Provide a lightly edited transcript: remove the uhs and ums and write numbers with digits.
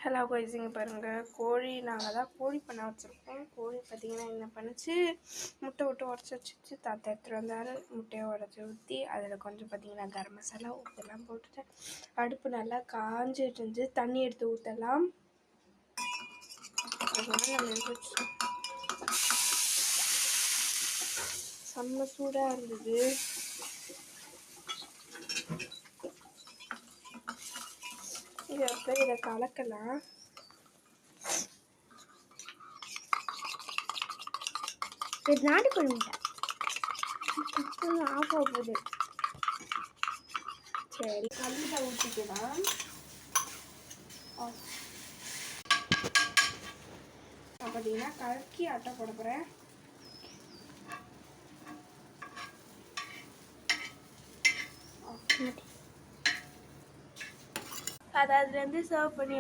Hello கைஸிங்க பாருங்கள், கோழி நாங்கள் தான் கோழி பண்ண வச்சுருக்கோம். கோழி பார்த்திங்கன்னா என்ன பண்ணுச்சு, முட்டை விட்டு உடச்சி வச்சுச்சு. தாத்தா எடுத்துகிட்டு வந்தார். முட்டையை உடச்சி ஊற்றி அதில் கொஞ்சம் பார்த்திங்கன்னா கரம் மசாலா உப்பெல்லாம் போட்டுட்டேன். அடுப்பு நல்லா காஞ்சிட்டு இருந்துச்சு. தண்ணி எடுத்து ஊற்றலாம். அதனால் நம்ம எடுத்து செம்ம சூடாக இருந்தது. இது அப்புறம் இதை கலக்கலாம். இது நாட்டுக்கோழி முட்டை ஆஃப் ஆகுது. சரி, கல்லில் ஊற்றிக்கலாம். நான் பார்த்தீங்கன்னா கலக்கி அட்டை போட போகிறேன். அதை அதுலேருந்து சர்வ் பண்ணி